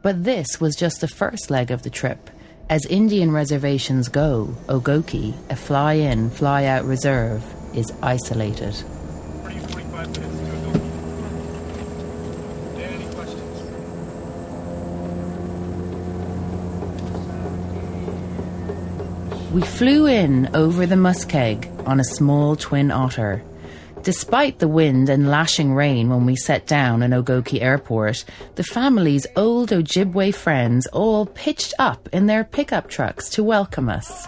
But this was just the first leg of the trip. As Indian reservations go, Ogoki, a fly-in, fly-out reserve, is isolated. 45 minutes to Ogoki. Any questions? We flew in over the muskeg on a small twin otter. Despite the wind and lashing rain when we set down in Ogoki Airport, the family's old Ojibway friends all pitched up in their pickup trucks to welcome us.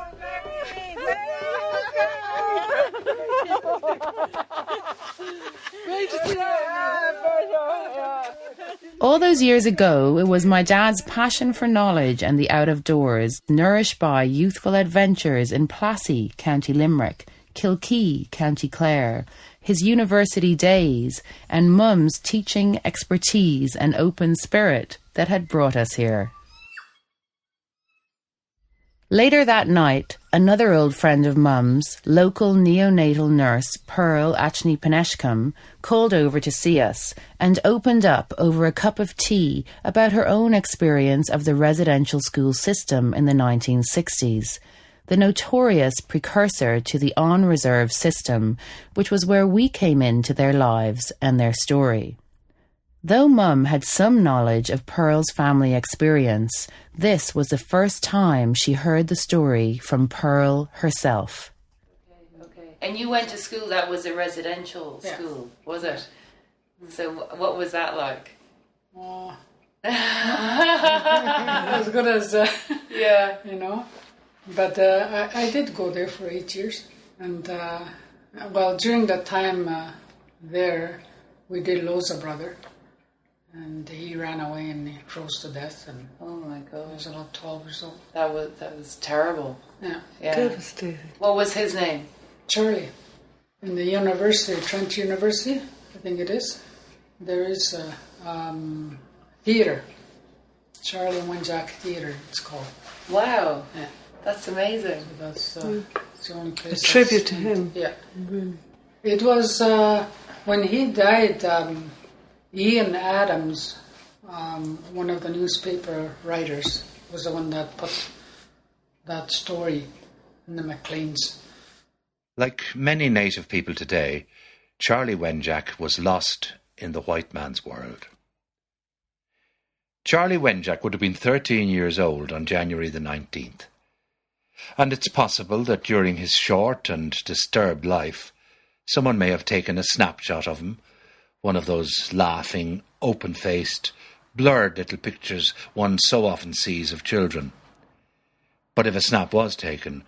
All those years ago, it was my dad's passion for knowledge and the out-of-doors, nourished by youthful adventures in Plassey, County Limerick, Kilkee, County Clare, his university days, and Mum's teaching expertise and open spirit that had brought us here. Later that night, another old friend of Mum's, local neonatal nurse Pearl Achneepineshkum, called over to see us and opened up over a cup of tea about her own experience of the residential school system in the 1960s, the notorious precursor to the on-reserve system, which was where we came into their lives and their story. Though Mum had some knowledge of Pearl's family experience, this was the first time she heard the story from Pearl herself. Okay. And you went to school that was a residential school, was it? So what was that like? As good as, yeah. you know. But I did go there for 8 years. And, during that time there, we did lose a brother. And he ran away and he froze to death. And oh my God! He was about 12 or so. That was terrible. Yeah. Devastating. What was his name? Charlie. In the university, Trent University, I think it is. There is a theatre. Charlie Wenjack Theatre, it's called. Wow. Yeah. That's amazing. So that's the only place. A tribute to him. Yeah. Mm-hmm. It was when he died. Ian Adams, one of the newspaper writers, was the one that put that story in the Macleans. Like many native people today, Charlie Wenjack was lost in the white man's world. Charlie Wenjack would have been 13 years old on January the 19th. And it's possible that during his short and disturbed life, someone may have taken a snapshot of him, one of those laughing, open-faced, blurred little pictures one so often sees of children. But if a snap was taken,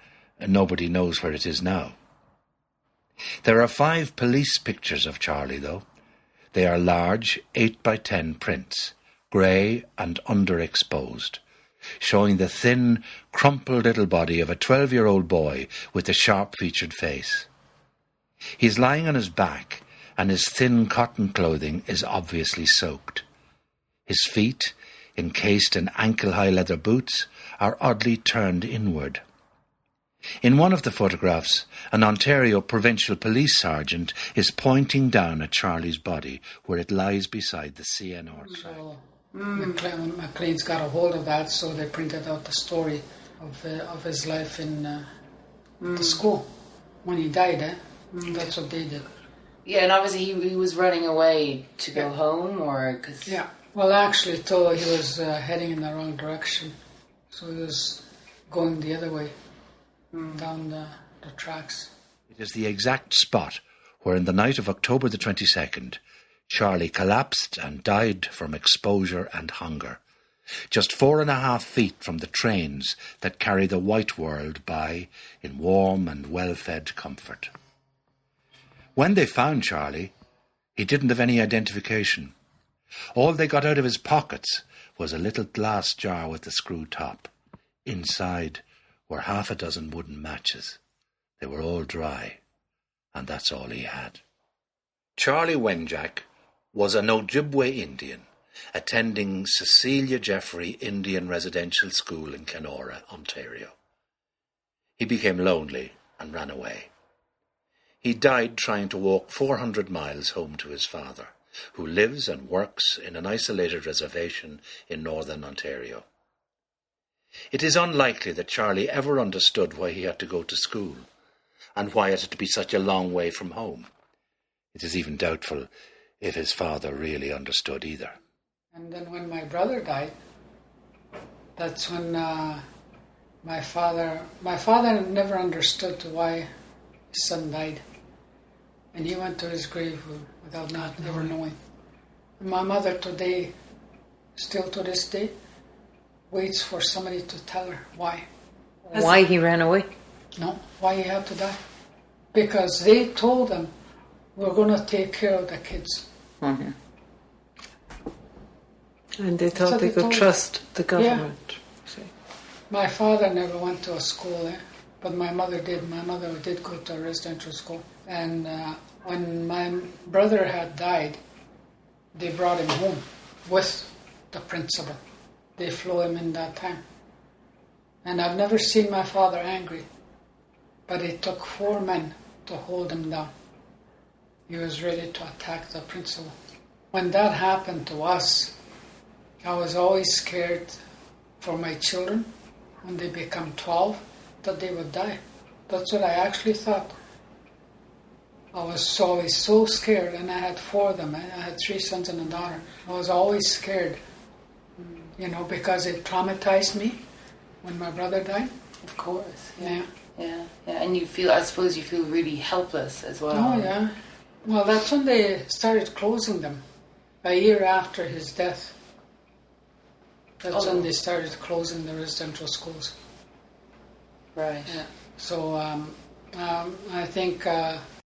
nobody knows where it is now. There are 5 police pictures of Charlie, though. They are large 8x10 prints, grey and underexposed, showing the thin, crumpled little body of a 12-year-old boy with a sharp-featured face. He's lying on his back, and his thin cotton clothing is obviously soaked. His feet, encased in ankle-high leather boots, are oddly turned inward. In one of the photographs, an Ontario provincial police sergeant is pointing down at Charlie's body where it lies beside the CNR track. So Macleans got a hold of that, so they printed out the story of his life in the school when he died. That's what they did. Yeah, and obviously he was running away to go home, or cause... Yeah. Well, actually, though, he was heading in the wrong direction, so he was going the other way down the tracks. It is the exact spot where, in the night of October the 22nd, Charlie collapsed and died from exposure and hunger, just 4.5 feet from the trains that carry the white world by in warm and well-fed comfort. When they found Charlie, he didn't have any identification. All they got out of his pockets was a little glass jar with a screw top. Inside were 6 wooden matches. They were all dry, and that's all he had. Charlie Wenjack was an Ojibway Indian attending Cecilia Jeffrey Indian Residential School in Kenora, Ontario. He became lonely and ran away. He died trying to walk 400 miles home to his father, who lives and works in an isolated reservation in northern Ontario. It is unlikely that Charlie ever understood why he had to go to school and why it had to be such a long way from home. It is even doubtful if his father really understood either. And then when my brother died, that's when my father never understood why his son died. And he went to his grave without not ever knowing. And my mother today, still to this day, waits for somebody to tell her why. Why he ran away? No, why he had to die. Because they told him, we're going to take care of the kids. Mm-hmm. And they thought So they they could told- trust the government. See. My father never went to a school, but my mother did. My mother did go to a residential school. And when my brother had died, they brought him home with the principal. They flew him in that time. And I've never seen my father angry, but it took 4 men to hold him down. He was ready to attack the principal. When that happened to us, I was always scared for my children when they become 12 that they would die. That's what I actually thought. I was always so scared, and I had 4 of them. I had 3 sons and a daughter. I was always scared, because it traumatized me when my brother died. Of course. Yeah. Yeah. And I suppose you feel really helpless as well. Oh, yeah. Well, that's when they started closing them, a year after his death. That's when they started closing the residential schools. Right. Yeah. So I think